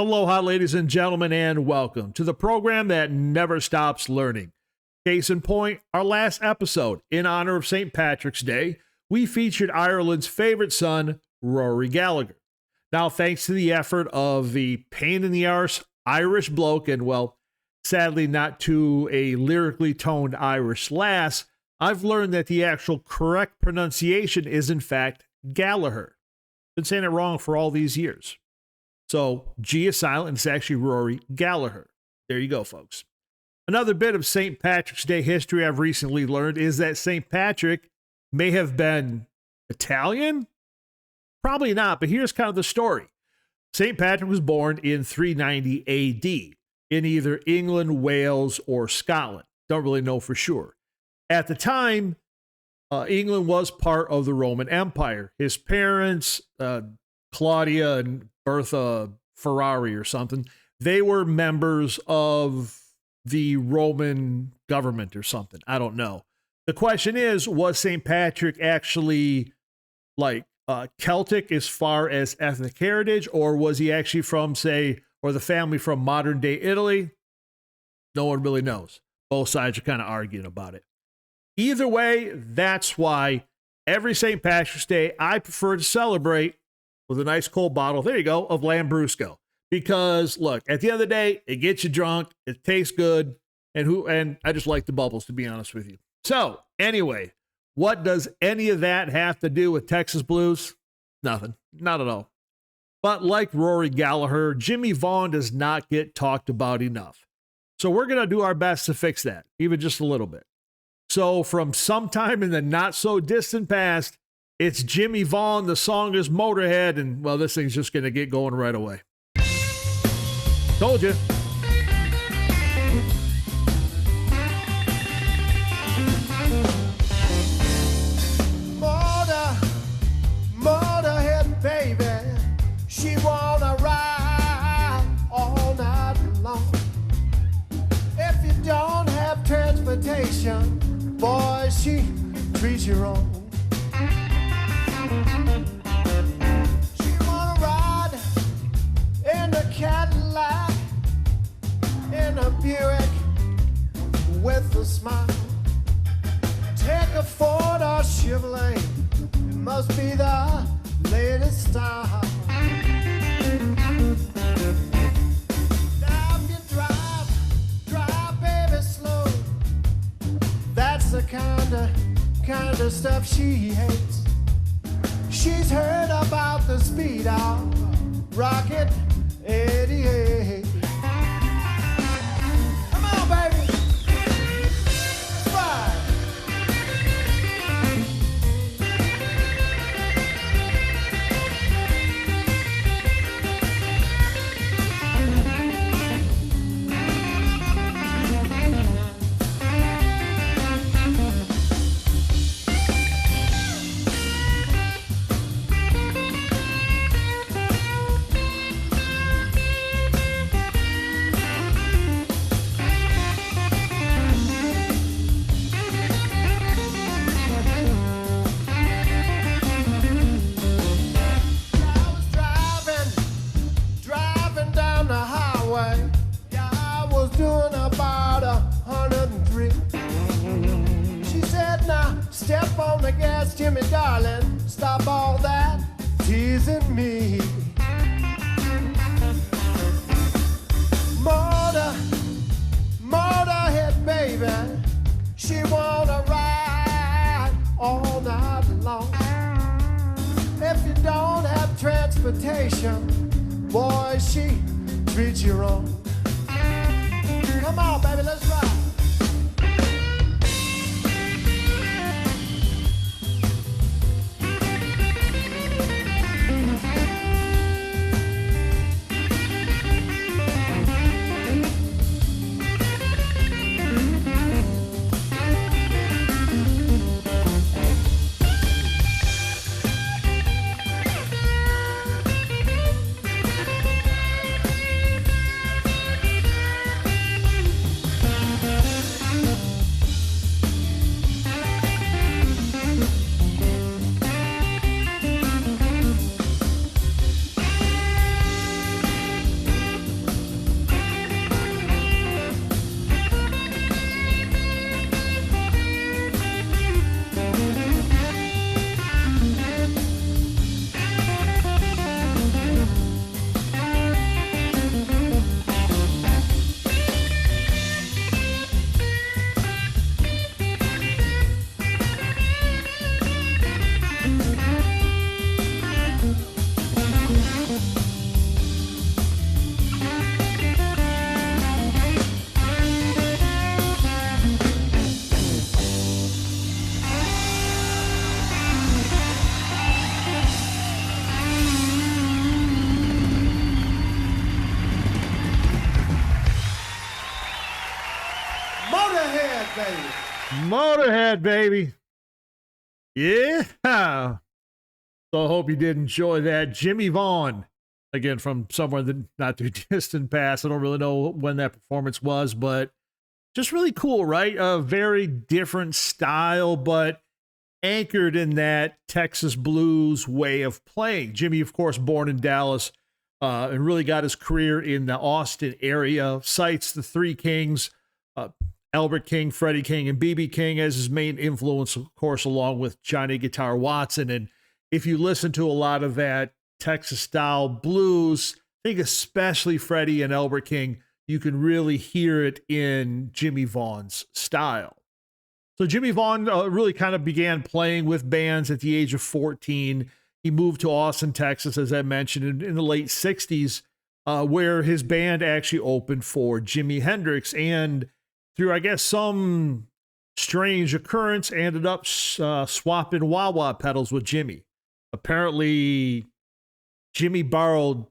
Aloha, ladies and gentlemen, and welcome to the program that never stops learning. Case in point, our last episode, in honor of St. Patrick's Day, we featured Ireland's favorite son, Rory Gallagher. Now, thanks to the effort of the pain-in-the-arse Irish bloke, and well, sadly not to a lyrically toned Irish lass, I've learned that the actual correct pronunciation is, in fact, Gallagher. Been saying it wrong for all these years. So, G is silent, it's actually Rory Gallagher. There you go, folks. Another bit of St. Patrick's Day history I've recently learned is that St. Patrick may have been Italian? Probably not, but here's kind of the story. St. Patrick was born in 390 AD in either England, Wales, or Scotland. Don't really know for sure. At the time, England was part of the Roman Empire. His parents, Claudia and Bertha Ferrari or something, they were members of the Roman government or something. I don't know. The question is, was St. Patrick actually like Celtic as far as ethnic heritage, or was he actually from, say, or the family from modern day Italy? No one really knows. Both sides are kind of arguing about it. Either way, that's why every St. Patrick's Day, I prefer to celebrate with a nice cold bottle, there you go, of Lambrusco. Because, look, at the end of the day, it gets you drunk, it tastes good, and I just like the bubbles, to be honest with you. So, anyway, what does any of that have to do with Texas Blues? Nothing. Not at all. But like Rory Gallagher, Jimmie Vaughan does not get talked about enough. So we're going to do our best to fix that, even just a little bit. So from sometime in the not-so-distant past, it's Jimmie Vaughan, the song is Motorhead, and, well, this thing's just going to get going right away. Told you. Motorhead, baby, she wanna ride all night long. If you don't have transportation, boy, she treats you wrong. She wanna ride in a Cadillac, in a Buick with a smile. Take a Ford or Chevrolet, it must be the latest style. Now if you drive baby slow. That's the kind of stuff she hates. She's heard about the speed of Rocket 88. Come on, baby. Let's ride. Doing about 103. She said, now step on the gas, Jimmie, darling. Stop all that teasing me. Motorhead, baby, she wanna ride all night long. If you don't have transportation, boy, she treats you wrong. Come on, baby, let's ride. baby. Motorhead, baby. Yeah. So I hope you did enjoy that. Jimmie Vaughan, again, from somewhere in the not too distant past. I don't really know when that performance was, but just really cool, right? A very different style, but anchored in that Texas blues way of playing. Jimmie, of course, born in Dallas, and really got his career in the Austin area. Cites the Three Kings, Albert King, Freddie King, and B.B. King as his main influence, of course, along with Johnny Guitar Watson. And if you listen to a lot of that Texas-style blues, I think especially Freddie and Albert King, you can really hear it in Jimmie Vaughan's style. So Jimmie Vaughan really kind of began playing with bands at the age of 14. He moved to Austin, Texas, as I mentioned, in the late 60s, where his band actually opened for Jimi Hendrix. And through, I guess, some strange occurrence, ended up swapping wah-wah pedals with Jimmie. Apparently, Jimmie borrowed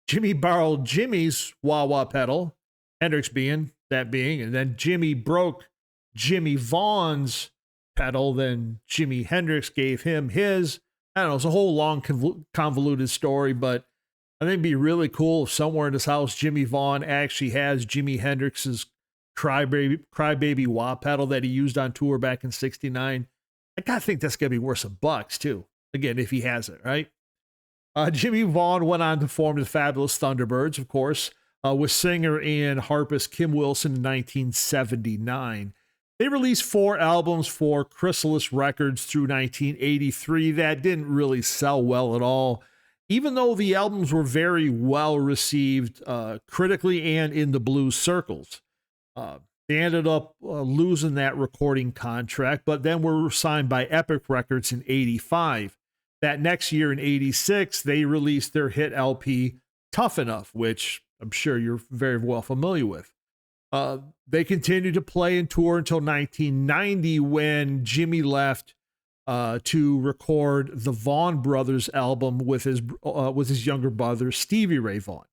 Jimmie's wah-wah pedal, Hendrix being, and then Jimmie broke Jimmie Vaughan's pedal, then Jimi Hendrix gave him his. I don't know, it's a whole long convoluted story, but I think it'd be really cool if somewhere in this house Jimmie Vaughan actually has Jimi Hendrix's Crybaby wah pedal that he used on tour back in '69. I gotta think that's gonna be worth some bucks too. Again, if he has it, right? Jimmie Vaughan went on to form the Fabulous Thunderbirds, of course, with singer and harpist Kim Wilson in 1979. They released 4 albums for Chrysalis Records through 1983 that didn't really sell well at all, even though the albums were very well received critically and in the blues circles. They ended up losing that recording contract, but then were signed by Epic Records in 85. That next year in 86, they released their hit LP, Tough Enough, which I'm sure you're very well familiar with. They continued to play and tour until 1990 when Jimmie left to record the Vaughan Brothers album with his younger brother, Stevie Ray Vaughan.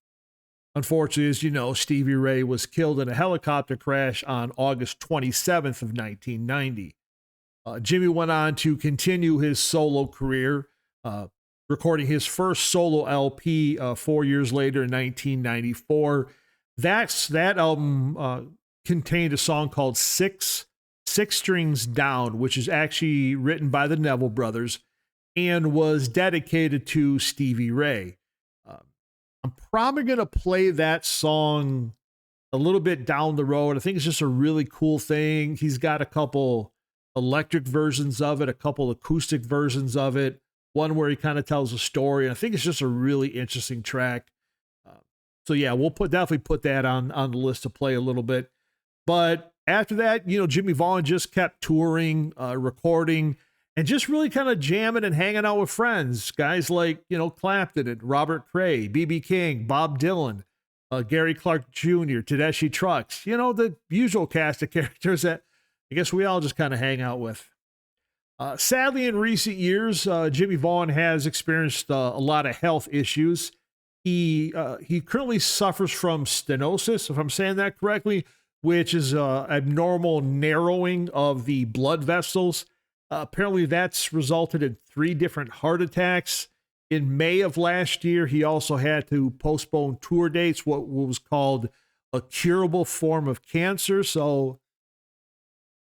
Unfortunately, as you know, Stevie Ray was killed in a helicopter crash on August 27th of 1990. Jimmie went on to continue his solo career, recording his first solo LP 4 years later in 1994. That album contained a song called Six Strings Down, which is actually written by the Neville Brothers and was dedicated to Stevie Ray. I'm probably going to play that song a little bit down the road. I think it's just a really cool thing. He's got a couple electric versions of it, a couple acoustic versions of it, one where he kind of tells a story. And I think it's just a really interesting track. So yeah, we'll definitely put that on the list to play a little bit. But after that, Jimmie Vaughan just kept touring, recording, and just really kind of jamming and hanging out with friends. Guys like, Clapton and Robert Cray, B.B. King, Bob Dylan, Gary Clark Jr., Tedeschi Trucks, the usual cast of characters that I guess we all just kind of hang out with. Sadly, in recent years, Jimmie Vaughan has experienced a lot of health issues. He currently suffers from stenosis, if I'm saying that correctly, which is abnormal narrowing of the blood vessels. Apparently, that's resulted in 3 different heart attacks. In May of last year, he also had to postpone tour dates, what was called a curable form of cancer. So,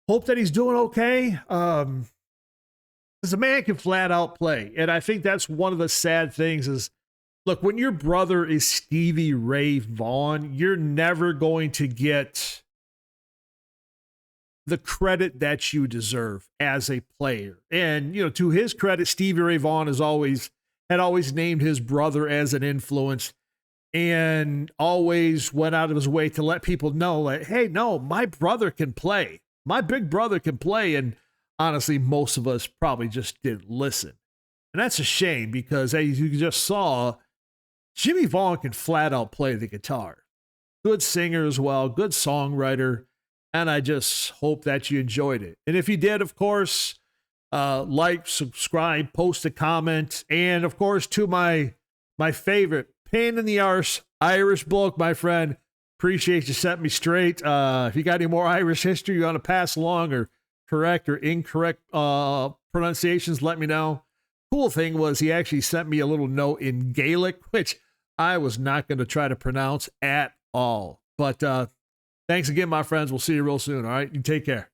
hope that he's doing okay. Because the man can flat out play. And I think that's one of the sad things is, look, when your brother is Stevie Ray Vaughan, you're never going to get the credit that you deserve as a player. And, to his credit, Stevie Ray Vaughan had always named his brother as an influence and always went out of his way to let people know, like, hey, no, my brother can play. My big brother can play. And honestly, most of us probably just didn't listen. And that's a shame because, as you just saw, Jimmie Vaughan can flat out play the guitar. Good singer as well, good songwriter. And I just hope that you enjoyed it. And if you did, of course, like, subscribe, post a comment. And of course, to my favorite pain in the arse Irish bloke, my friend, Appreciate you setting me straight. If you got any more Irish history you want to pass along or correct or incorrect pronunciations, let me know. Cool thing was he actually sent me a little note in Gaelic, which I was not going to try to pronounce at all. But thanks again, my friends. We'll see you real soon. All right. You take care.